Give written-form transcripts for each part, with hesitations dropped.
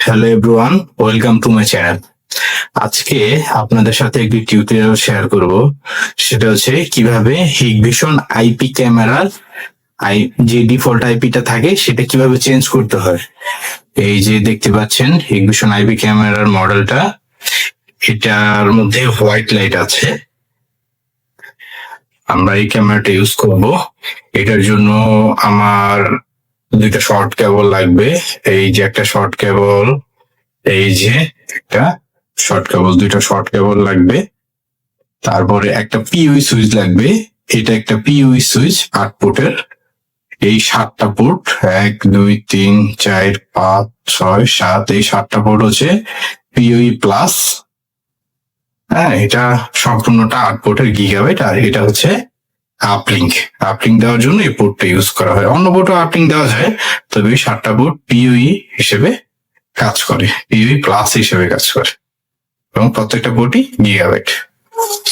Hello everyone, welcome to my channel. আজকে আপনাদের সাথে একটি টিউটোরিয়াল শেয়ার করব। সেটা হচ্ছে কিভাবে হিগভিশন আইপি ক্যামেরার যে ডিফল্ট আইপিটা থাকে সেটা কিভাবে চেঞ্জ করতে হয়। এই যে দেখতে পাচ্ছেন হিগভিশন আইপি ক্যামেরার মডেলটা, এটার মধ্যে হোয়াইট লাইট আছে। আমরা এই ক্যামেরাটা ইউজ করব। এটার জন্য আমার দুইটা শর্ট কেবল লাগবে। এই যে একটা শর্ট কেবল, এই যে একটা শর্ট কেবল, দুইটা শর্ট কেবল লাগবে। তারপরে একটা পিইউই সুইচ লাগবে। এটা একটা পিইউই সুইচ 8 পোর্টের। এই 7টা পোর্ট, 1 2 3 4 5 6 7, এই 7টা পোর্ট হচ্ছে পিইউই প্লাস। হ্যাঁ, এটা সম্পূর্ণটা 8 পোর্টের গিগাবাইট। আর এটা হচ্ছে আপলিঙ্ক দেওয়ার জন্য এই পোর্টটা ইউজ করা হয়। অন্য পোর্টও আপলিঙ্ক দেওয়া যায়, তবে এই 7টা পোর্ট পিইউই হিসেবে কাজ করে, পিইউই প্লাস হিসেবে কাজ করে, এবং প্রত্যেকটা পোর্টই গিগাবাইট।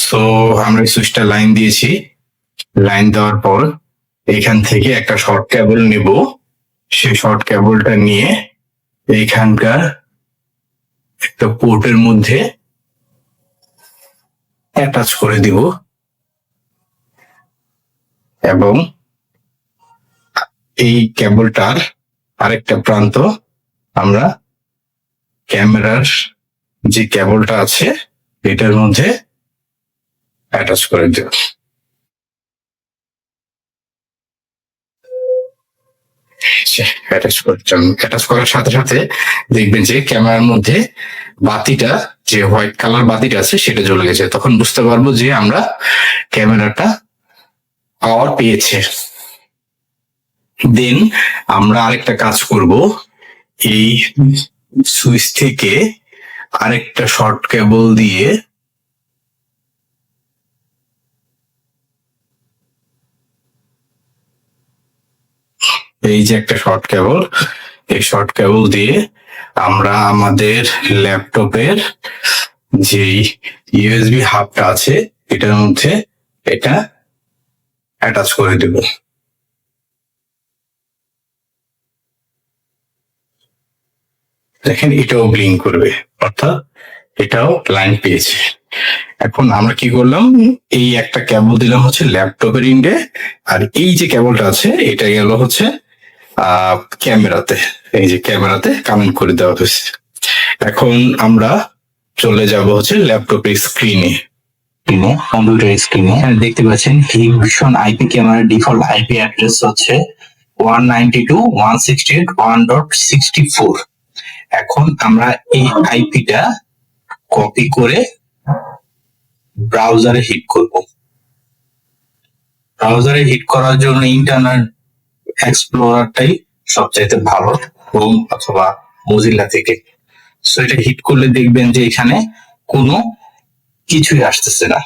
সো আমরা সুইচটা লাইন দিয়েছি। লাইন দেওয়ার পর এখান থেকে একটা শর্ট কেবল নিব। সেই শর্ট কেবলটা নিয়ে এইখানকার একটা পোর্টের মধ্যে অ্যাটাচ করে দিব, এবং এই কেবলটার আরেকটা প্রান্ত আমরা ক্যামেরার যে কেবলটা আছে এটার মধ্যে অ্যাটাচ করে দেব। অ্যাটাচ করার সাথে সাথে দেখবেন যে ক্যামেরার মধ্যে বাতিটা, যে হোয়াইট কালার বাতিটা আছে সেটা জ্বলে গেছে। তখন বুঝতে পারবো যে আমরা ক্যামেরাটা পাওয়ার পেয়েছে। দেন আমরা আরেকটা কাজ করব, এই সুইচ থেকে আরেকটা শর্ট কেবল দিয়ে এই যে একটা শর্ট কেবল, এই শর্ট কেবল দিয়ে আমরা আমাদের ল্যাপটপের যে ইউএসবি হাবটা আছে এটার মধ্যে এটা অ্যাটাচ করে দেব। দেখেন এটাও ব্লিঙ্ক করবে, অর্থাৎ এটাও লাইন পেয়েছে। এখন আমরা কি করলাম, এই একটা কেবল দিলাম হচ্ছে ল্যাপটপের ইন্ডে, আর এই যে কেবলটা আছে এটা গেল হচ্ছে ক্যামেরাতে। এই যে ক্যামেরাতে কানেক্ট করে দেওয়া হয়েছে। এখন আমরা চলে যাব হচ্ছে ল্যাপটপের স্ক্রিনে। কম্পিউটার স্ক্রিনে এখানে দেখতে পাচ্ছেন হিগভিশন আইপি ক্যামেরার ডিফল্ট আইপি অ্যাড্রেস হচ্ছে 192.168.1.64। এখন আমরা এই আইপিটা কপি করে ব্রাউজারে হিট করব। ব্রাউজারে হিট করার জন্য ইন্টারনেট এক্সপ্লোরারটাই সবচাইতে ভালো, ক্রোম অথবা মজিলা থেকে। সো এটা হিট করলে দেখবেন যে এখানে কোনো কিছুই আসতেছে না।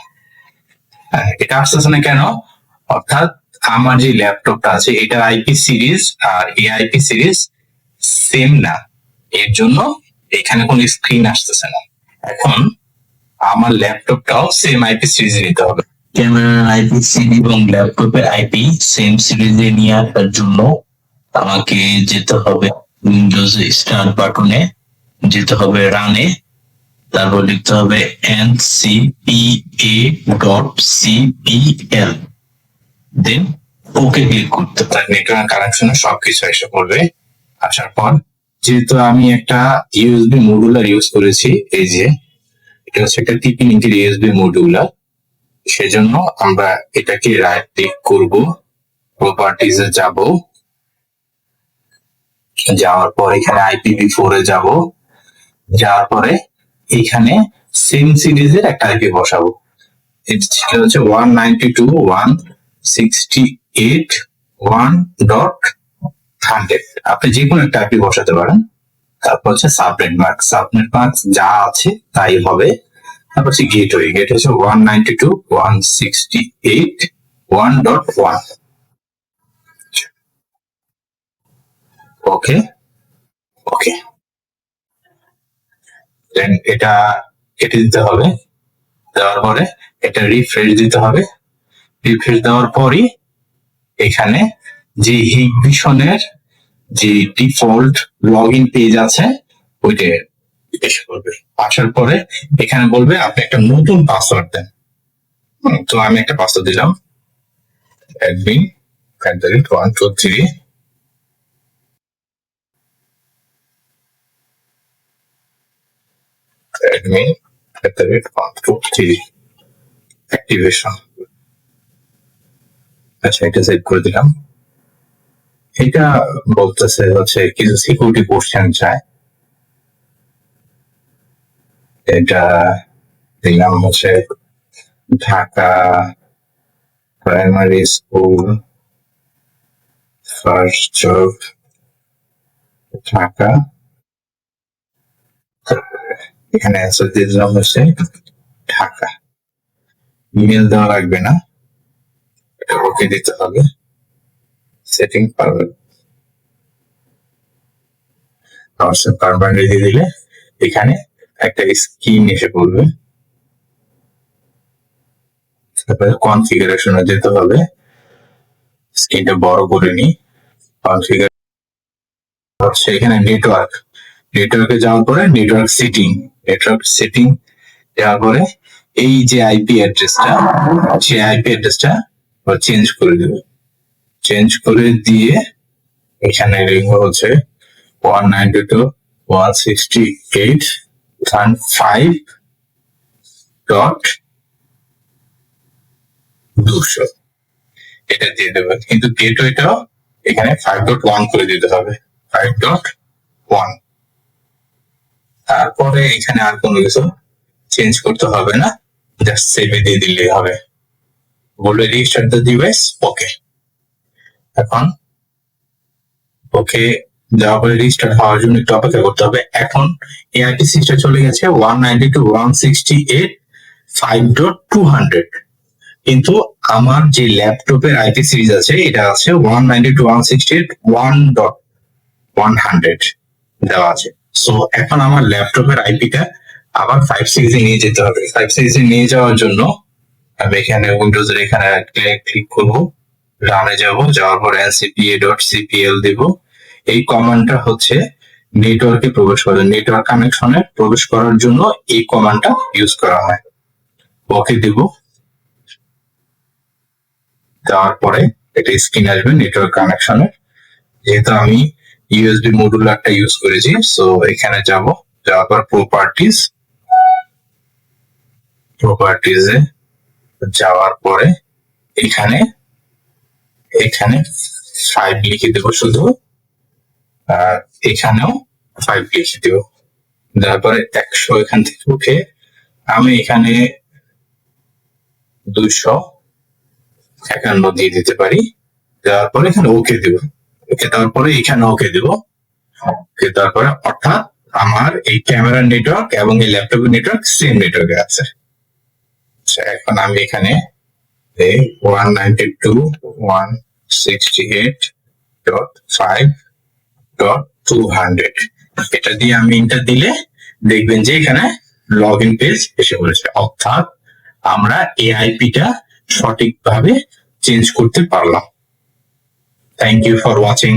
হ্যাঁ, এটা আসতেছে না কেন? অর্থাৎ আমার যে ল্যাপটপটা আছে এটার আইপি সিরিজ আর এই আইপি সিরিজ সেম না, এর জন্য এখানে কোনো স্ক্রিন আসতেছে না। এখন আমার ল্যাপটপটাও সেম আইপি সিরিজে নিতে হবে। ক্যামেরার আইপি সিরিজ এবং ল্যাপটপের আইপি সেম সিরিজে নিয়ে আসার জন্য আমাকে যেতে হবে উইন্ডোজ স্টার্ট বাটনে, যেতে হবে রানে, তারপর লিখতে হবে ncpa.cpl, দেন ওকে ক্লিক করতে হবে। নেটওয়ার্ক কানেকশনে সবকিছু এসে পড়বে। আসার পর যেহেতু আমি একটা ইউএসবি মডুলার ইউজ করেছি, এই যে এটা হচ্ছে একটা 3 ইঞ্চির ইউএসবি মডুলার, সেজন্য আমরা এটাকে রাইট ক্লিক করব, প্রপার্টিজে যাব, যাওয়ার পর এখানে IPv4 এ যাব, যাওয়ার পরে এখানে সেম সিরিজের একটা আইপি বসাবো। এটা হচ্ছে 192.168.1.100। আপনি যে কোনো একটা আইপি বসাতে পারেন। তারপর হচ্ছে সাবনেট মার্ক যা আছে তাই হবে। তারপর হচ্ছে গেটওয়ে, হচ্ছে 192.168.1.1। ওকে ওকে, দেন এটা কেটে দিতে হবে। দেওয়ার পরে এটা রিফ্রেশ দিতে হবে। রিফ্রেশ দেওয়ার পরই এখানে যে হিগভিশনের যে ডিফল্ট লগ ইন পেজ আছে ওইটা এসে করবে। আসার পরে এখানে বলবে আপনি একটা নতুন পাসওয়ার্ড দেন। তো আমি একটা পাসওয়ার্ড দিলাম, admin@123। admin@123 activation. আচ্ছা, এটা সেভ করে দিলাম। এটা বলতেছে হচ্ছে কিছু সিকিউরিটি কোশ্চেন চায়, এটা দিলাম হচ্ছে Dhaka primary school first job Dhaka. এখানে অ্যান্সার দিয়ে দিলাম হচ্ছে ঢাকা। ইমেল দেওয়া লাগবে না, এটা ওকে দিতে হবে। সেটিং পারমানেন্ট দিয়ে দিলে এখানে একটা স্ক্রিন এসে পড়বে। তারপরে কনফিগারেশনে যেতে হবে, স্ক্রিনটা বড় করে নি। কনফিগার হচ্ছে এখানে নেটওয়ার্কে যাওয়ার পরে নেটওয়ার্ক সেটিং দেওয়ার পরে এই যে আইপি অ্যাড্রেসটা, সেই আইপি অ্যাড্রেসটা চেঞ্জ করে দেবে। চেঞ্জ করে দিয়ে এখানে লিখবো হচ্ছে 192.168.200 এটা দিয়ে দেবে। কিন্তু গেটওয়েটাও এখানে 5.1 করে দিতে হবে, 5.1। তারপরে এখানে আর কোনো কিছু চেঞ্জ করতে হবে না, জাস্ট সেভে দিয়ে দিলেই হবে। বলবে রিস্টার্ট দ্য ডিভাইস, ওকে। এখন ওকে যাওয়ার পরে রিস্টার্ট হওয়ার জন্য একটু অপেক্ষা করতে হবে। এখন এই আইপি সিরিজটা চলে গেছে 192.168.5.200, কিন্তু আমার যে ল্যাপটপের আইপি সিরিজ আছে এটা আছে 192.168.1.100 দেওয়া আছে। সো এখন আমার ল্যাপটপের আইপিটা আবার 5 সিরিজে নিয়ে যেতে হবে। 5 সিরিজে নিয়ে যাওয়ার জন্য আমি এখানে উইন্ডোজ এর এখানে ক্লিক করবো, রানে যাওয়ার পর ncpa.cpl দিব। এই কমান্ডটা হচ্ছে নেটওয়ার্কে প্রবেশ করে, নেটওয়ার্ক কানেকশনে প্রবেশ করার জন্য এই কমান্ডটা ইউজ করা হয়। ওকে দিব, দেওয়ার পরে একটা স্ক্রিন আসবে নেটওয়ার্ক কানেকশনের। যেহেতু আমি ইউএসবি মডুলারটা ইউজ করেছি, সো এখানে যাওয়ার পর প্রপার্টিজে যাওয়ার পরে এখানে 5 লিখে দেবো শুধু, আর এখানেও 5 লিখে দেবো। তারপরে 100 এখান থেকে উঠে আমি এখানে 251 দিয়ে দিতে পারি। দেওয়ার পরে এখানে ওকে দেবো, ওকে দেওয়ার পরে এখানে ওকে দেবো। ওকে দেওয়ার পরে অর্থাৎ আমার এই ক্যামেরার নেটওয়ার্ক এবং এই ল্যাপটপের নেটওয়ার্ক সেম নেটওয়ার্কে আছে। এখন আমি এখানে 192.168.5.200 এটা দিয়ে আমি ইন্টার দিলে দেখবেন যে এখানে লগ ইন পেজ এসে পড়েছে। অর্থাৎ আমরা এআইপিটা সঠিকভাবে চেঞ্জ করতে পারলাম। Thank you for watching.